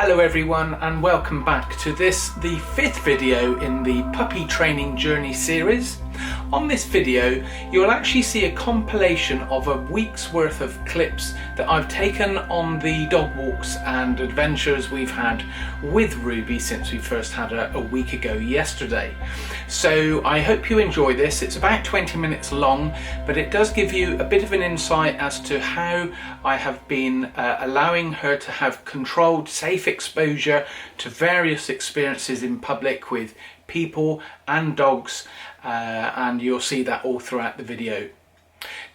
Hello everyone and welcome back to this, the fifth video in the puppy training journey series. On this video you'll actually see a compilation of a week's worth of clips that I've taken on the dog walks and adventures we've had with Ruby since we first had her a week ago yesterday. So I hope you enjoy this. It's about 20 minutes long, but it does give you a bit of an insight as to how I have been allowing her to have controlled, safe exposure to various experiences in public with people and dogs, and you'll see that all throughout the video.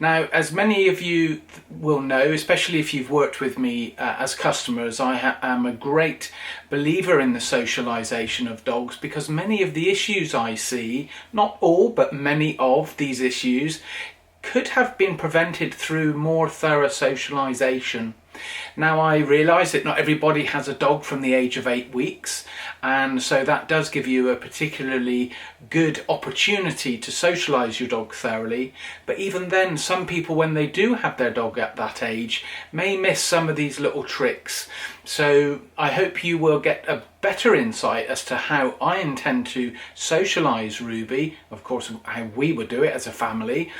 Now, as many of you will know, especially if you've worked with me as customers, I am a great believer in the socialisation of dogs, because many of the issues I see, not all, but many of these issues, could have been prevented through more thorough socialisation. Now, I realise that not everybody has a dog from the age of 8 weeks, and so that does give you a particularly good opportunity to socialise your dog thoroughly. But even then, some people, when they do have their dog at that age, may miss some of these little tricks. So I hope you will get a better insight as to how I intend to socialise Ruby, of course how we would do it as a family,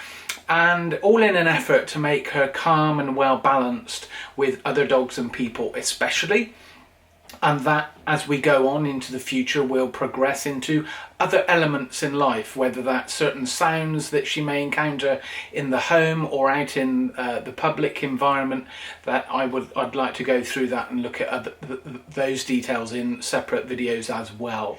and all in an effort to make her calm and well balanced with other dogs and people especially, and that as we go on into the future we'll progress into other elements in life, whether that's certain sounds that she may encounter in the home or out in the public environment. That I'd like to go through that and look at those details in separate videos as well.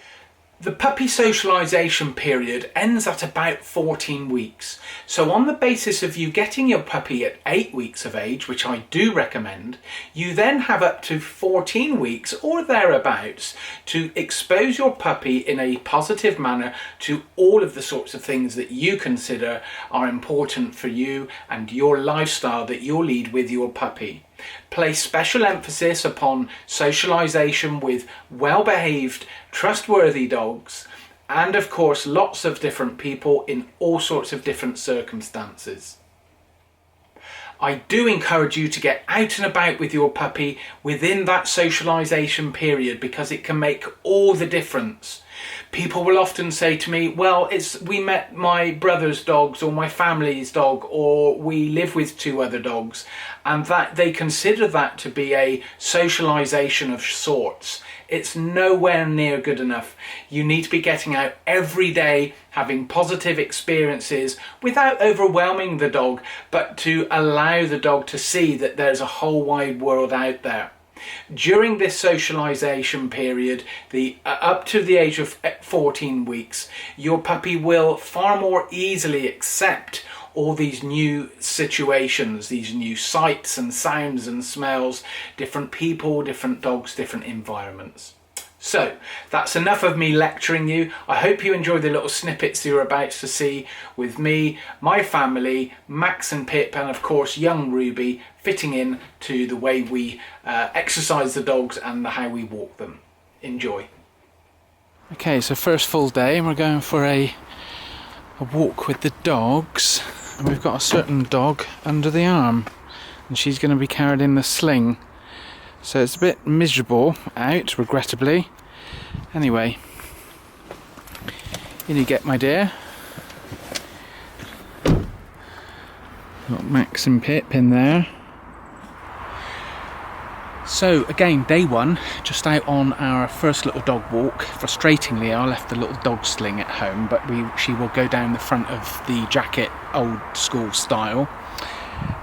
The puppy socialisation period ends at about 14 weeks. So on the basis of you getting your puppy at 8 weeks of age, which I do recommend, you then have up to 14 weeks or thereabouts to expose your puppy in a positive manner to all of the sorts of things that you consider are important for you and your lifestyle that you'll lead with your puppy. Place special emphasis upon socialisation with well-behaved, trustworthy dogs, and of course lots of different people in all sorts of different circumstances. I do encourage you to get out and about with your puppy within that socialisation period, because it can make all the difference. People will often say to me, well, we met my brother's dogs or my family's dog, or we live with 2 other dogs, and that they consider that to be a socialisation of sorts. It's nowhere near good enough. You need to be getting out every day, having positive experiences without overwhelming the dog, but to allow the dog to see that there's a whole wide world out there. During this socialisation period, up to the age of 14 weeks, your puppy will far more easily accept all these new situations, these new sights and sounds and smells, different people, different dogs, different environments. So that's enough of me lecturing you. I hope you enjoy the little snippets you're about to see with me, my family, Max and Pip, and of course young Ruby, fitting in to the way we exercise the dogs and how we walk them. Enjoy. Okay, so first full day and we're going for a walk with the dogs, and we've got a certain dog under the arm and she's going to be carried in the sling. So it's a bit miserable out, regrettably. Anyway, in you get, my dear. Got Max and Pip in there. So again, day one, just out on our first little dog walk. Frustratingly, I left the little dog sling at home, but she will go down the front of the jacket, old school style.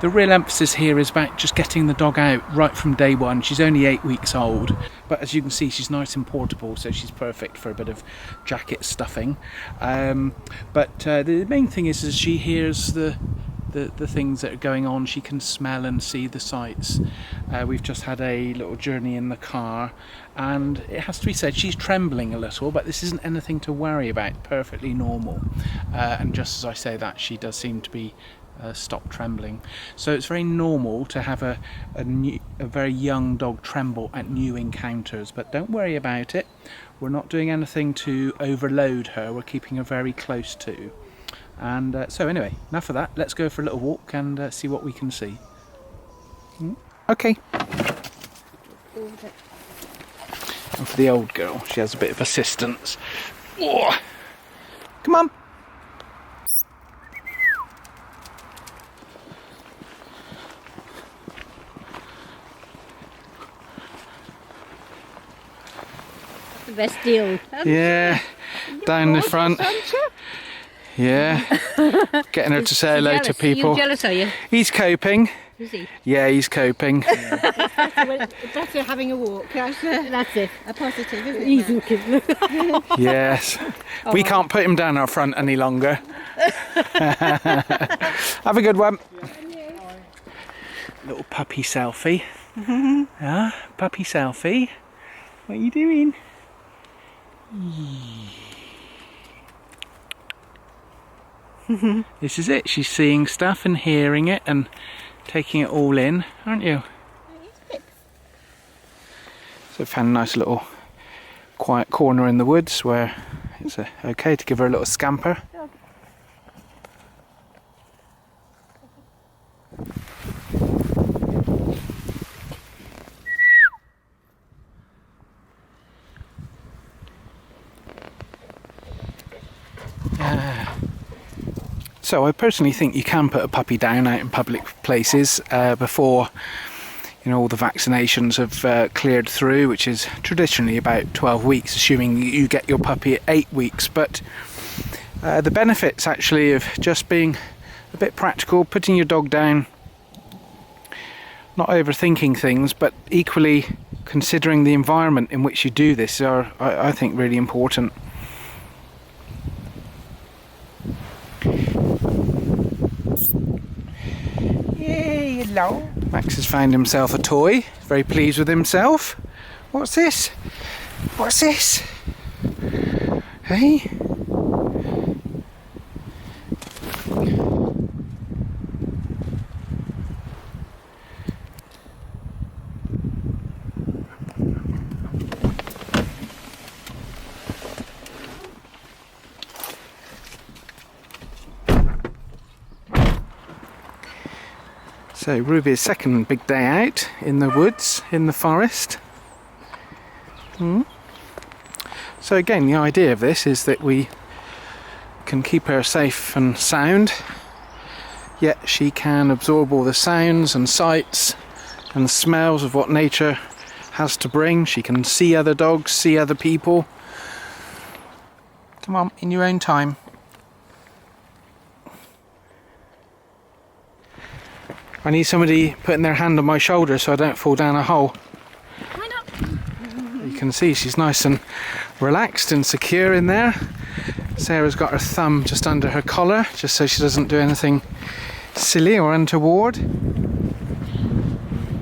The real emphasis here is about just getting the dog out right from day one. She's only 8 weeks old, but as you can see, she's nice and portable, so she's perfect for a bit of jacket stuffing. But the main thing is she hears the things that are going on. She can smell and see the sights. We've just had a little journey in the car, and it has to be said, she's trembling a little, but this isn't anything to worry about, perfectly normal. And just as I say that, she does seem to be stop trembling. So it's very normal to have a very young dog tremble at new encounters, but don't worry about it. We're not doing anything to overload her. We're keeping her very close to. And so anyway, enough of that. Let's go for a little walk and see what we can see. Okay. And for the old girl, she has a bit of assistance. Oh, come on. The best deal. Yeah, down the front. Yeah, getting her to say hello to people. Are you jealous, are you? He's coping. Is he? Yeah, he's coping. Better having a walk. That's it. A positive, isn't it? He's looking. Yes. We can't put him down our front any longer. Have a good one. Little puppy selfie. Yeah, puppy selfie. What are you doing? This is it. She's seeing stuff and hearing it and taking it all in, aren't you? So I found a nice little quiet corner in the woods where it's okay to give her a little scamper. So I personally think you can put a puppy down out in public places before, you know, all the vaccinations have cleared through, which is traditionally about 12 weeks, assuming you get your puppy at 8 weeks. But the benefits actually of just being a bit practical, putting your dog down, not overthinking things, but equally considering the environment in which you do this are, I think, really important. Yay, hello. Max has found himself a toy, very pleased with himself. What's this? What's this? Hey? So Ruby's second big day out in the woods, in the forest. So again, the idea of this is that we can keep her safe and sound, yet she can absorb all the sounds and sights and smells of what nature has to bring. She can see other dogs, see other people. Come on, in your own time. I need somebody putting their hand on my shoulder so I don't fall down a hole. Why not? You can see she's nice and relaxed and secure in there. Sarah's got her thumb just under her collar, just so she doesn't do anything silly or untoward.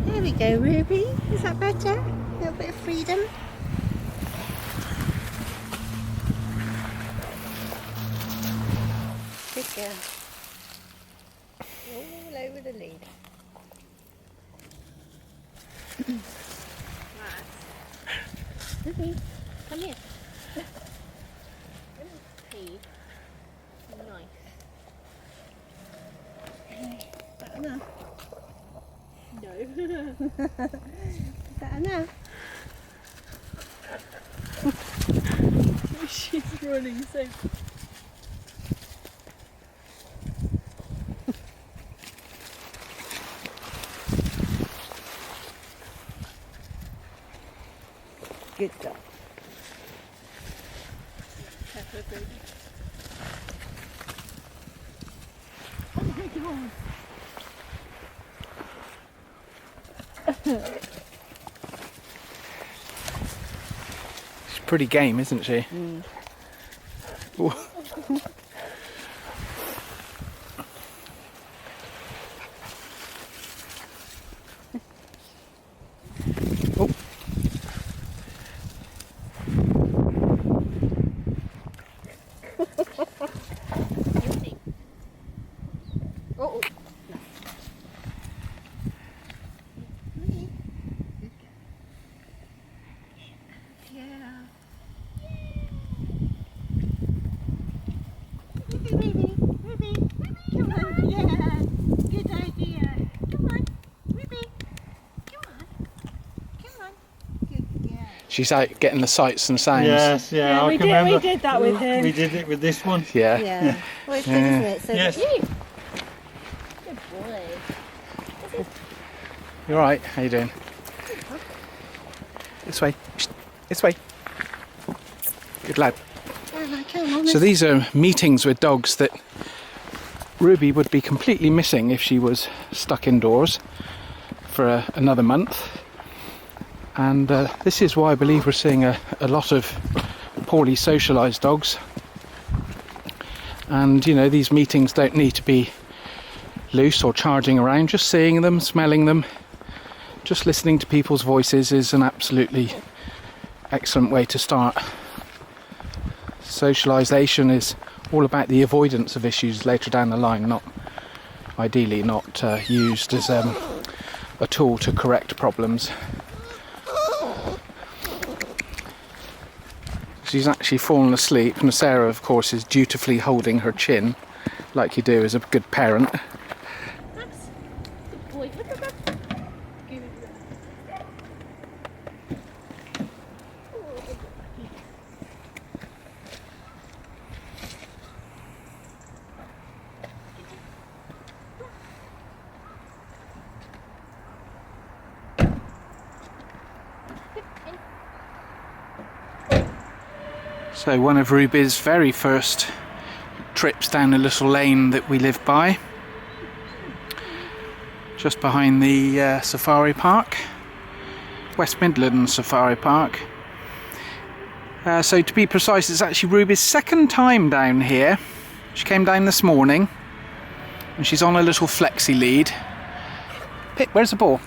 There we go, Ruby. Is that better? A little bit of freedom. Good girl. All over the lead. Ruby, come here. Pee. Nice. That enough? No. Is that enough? She's running so. Good dog. Pepper, baby. Oh my God. She's pretty game, isn't she? Oh. Oh. Yeah. Ruby, come on, yeah, good idea. Come on, Ruby, come on, good girl. She's out getting the sights and sounds. Yes, yeah, I can remember. We did that with him. We did it with this one. Yeah. Yeah. Well, it's good, isn't it? So Yes. Good boy. You all right? How you doing? This way. This way. Good lad. So these are meetings with dogs that Ruby would be completely missing if she was stuck indoors for another month. And this is why I believe we're seeing a lot of poorly socialised dogs. And you know, these meetings don't need to be loose or charging around. Just seeing them, smelling them, just listening to people's voices is an absolutely excellent way to start. Socialisation is all about the avoidance of issues later down the line, not ideally not used as a tool to correct problems. She's actually fallen asleep, and Sarah, of course, is dutifully holding her chin, like you do as a good parent. That's good boy. Look at that. Give it that. So one of Ruby's very first trips down a little lane that we live by, just behind the safari park, West Midlands Safari Park. So to be precise, it's actually Ruby's second time down here. She came down this morning and she's on a little flexi lead. Pip, where's the ball?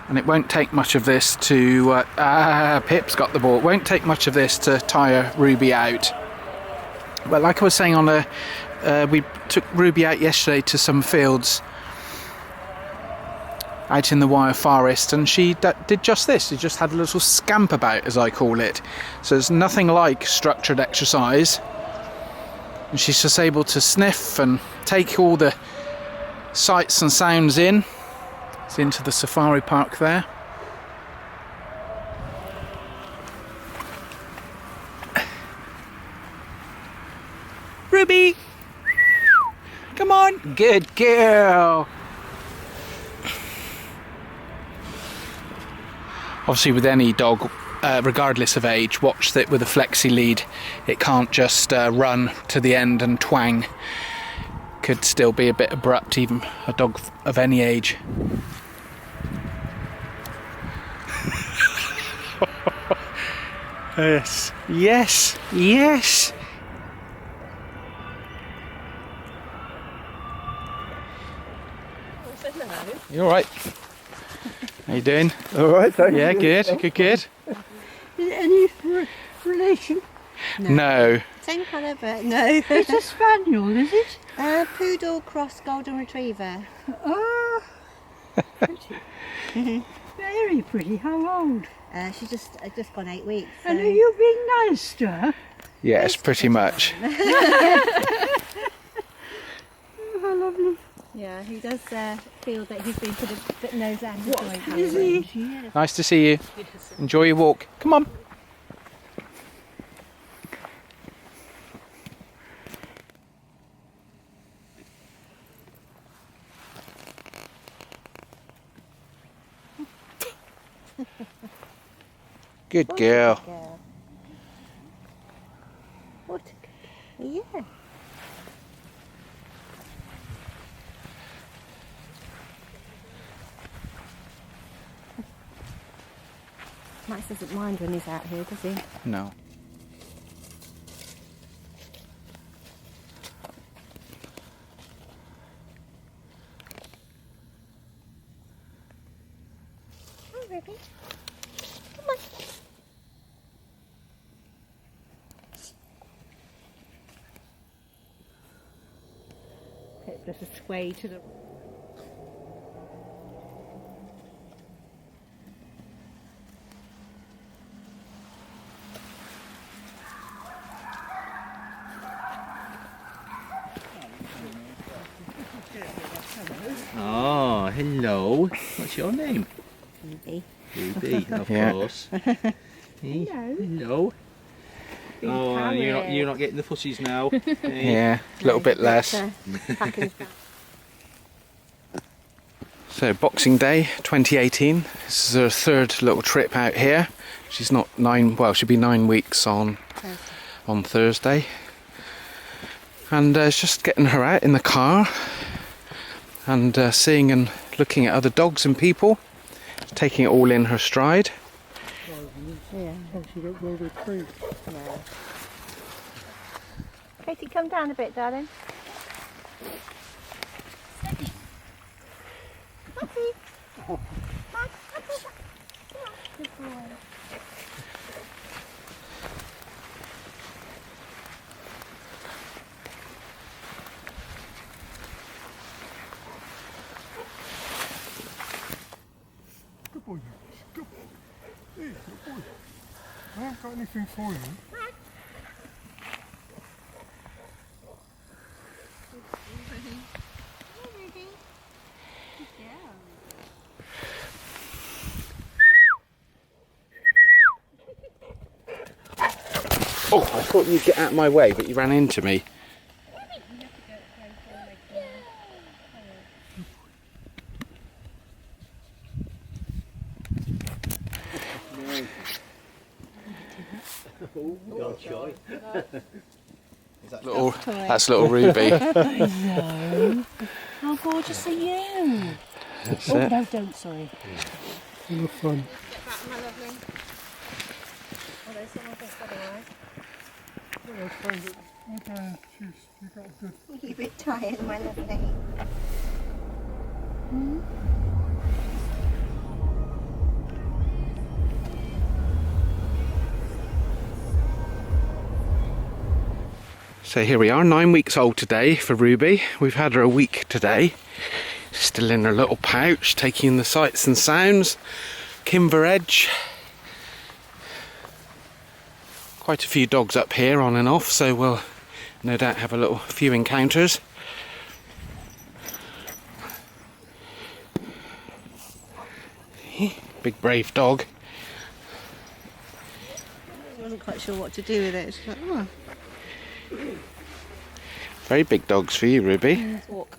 And it won't take much of this to... Pip's got the ball. It won't take much of this to tire Ruby out. But like I was saying, we took Ruby out yesterday to some fields out in the wire forest, and she did just this. She just had a little scamp about, as I call it. So there's nothing like structured exercise. And she's just able to sniff and take all the sights and sounds in. It's into the safari park there. Ruby! Come on! Good girl! Obviously with any dog, regardless of age, watch that with a flexi lead. It can't just run to the end and twang. Could still be a bit abrupt, even a dog of any age. Yes, yes, yes. You all right? How you doing? All right, thank you. Yeah, good, good. Is it any relation? No. Same colour, but no. It's a spaniel, is it? Poodle cross golden retriever. Oh, pretty. Very pretty. How old? She's just gone 8 weeks. So. And are you being nice to her? Yes, pretty much. Oh, how lovely. Yeah, he does feel that he's been put a bit nose and Is he? Yes. Nice to see you. Enjoy your walk. Come on. Good girl. What? Yeah. Max doesn't mind when he's out here, does he? No. Hi, Ruby. Come on. Pip does a sway to the... Oh, hello. What's your name? Ruby. Ruby, of Yeah. course. Hey, hello. Oh, you're not getting the pussies now. Hey. Yeah, a little bit less. So Boxing Day 2018. This is her third little trip out here. She's not she'll be 9 weeks on Thursday. And it's just getting her out in the car and seeing and looking at other dogs and people, taking it all in her stride. Yeah. Katie, come down a bit, darling. Good boy, you. Good boy. Hey, good boy. I haven't got anything for you. Oh, I thought you'd get out of my way, but you ran into me. That's little Ruby. I know. How gorgeous are you? That's Oh, it. no, don't, sorry. Full of fun. Get back, my lovely. Although someone thinks otherwise. Yeah, I find it. Okay, you got a good. A little bit tired, my lovely. So here we are, 9 weeks old today for Ruby. We've had her a week today. Still in her little pouch, taking in the sights and sounds. Kimber Edge. Quite a few dogs up here on and off, so we'll no doubt have a few encounters. Big brave dog. I wasn't quite sure what to do with it. It's like, oh. Very big dogs for you, Ruby. Walk.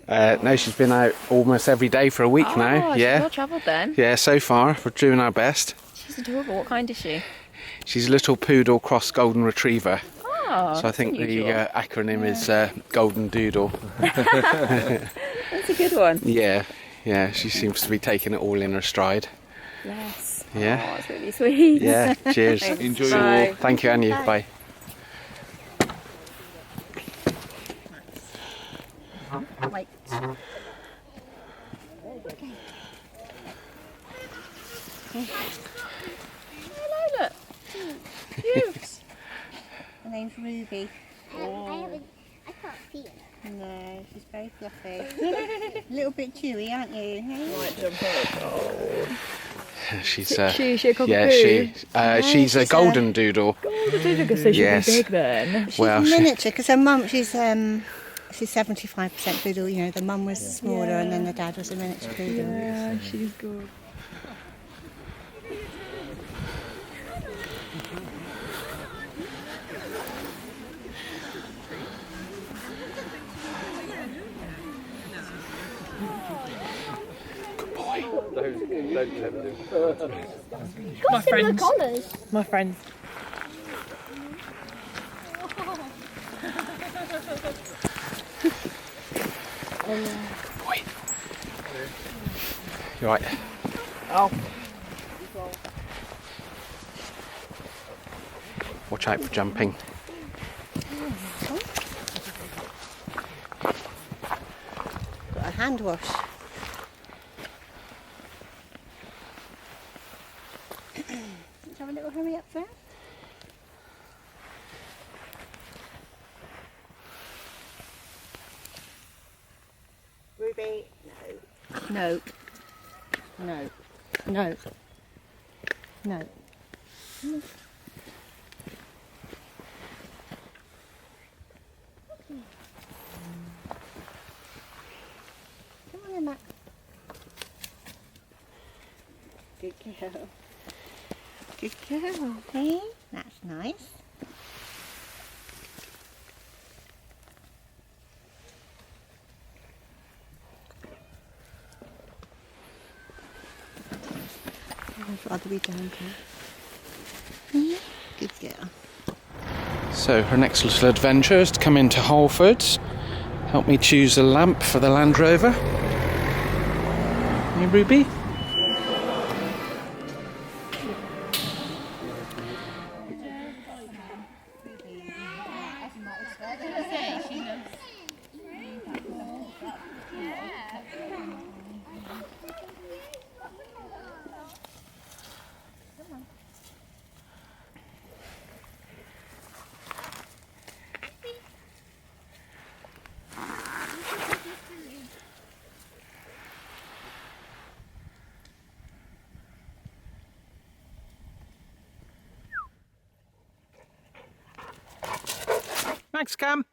No, she's been out almost every day for a week now. She's Yeah, well travelled then. yeah. So far, we're doing our best. She's adorable. What kind is she? She's a little poodle cross golden retriever. Oh, So I think the unusual. acronym is Golden Doodle. That's a good one. Yeah, yeah. She seems to be taking it all in her stride. Yes. Yeah. Oh, it's really sweet. Yeah. Cheers. Thanks. Enjoy your Bye. walk. Thank you, and you. Bye. Wait. Hello, look. Cute. Her name's Ruby. I can't see it. No, she's very fluffy. A little bit chewy, aren't you? Hey? Might jump up. She's She a yeah. She's a golden doodle. So Yes. big then. She's Well, she- miniature because her mum, she's 75% poodle. You know, the mum was smaller and then the dad was a miniature poodle. Yeah, she's good. My friends. Collars. My friends. Boy. You right? Oh. Watch out for jumping. Got a hand wash. Let's have a little hurry up there. Ruby, no. No. No. No. No. Good girl. Good girl. Hey, that's nice. I'd rather be down here. Good girl. So her next little adventure is to come into Halfords, help me choose a lamp for the Land Rover. Hey, Ruby? Thanks, Cam.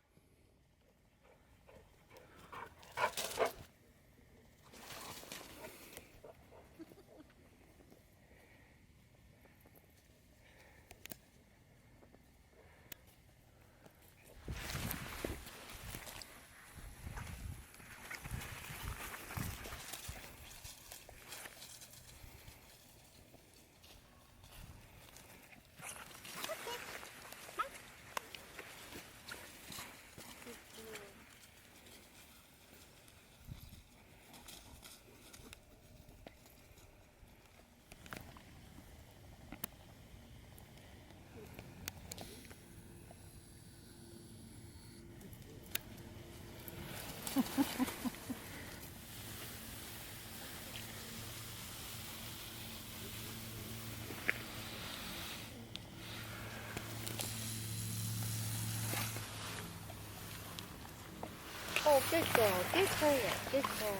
Oh, good girl. Good girl. Good girl.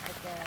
Good girl.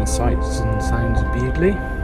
Sights and sounds of Bewdley.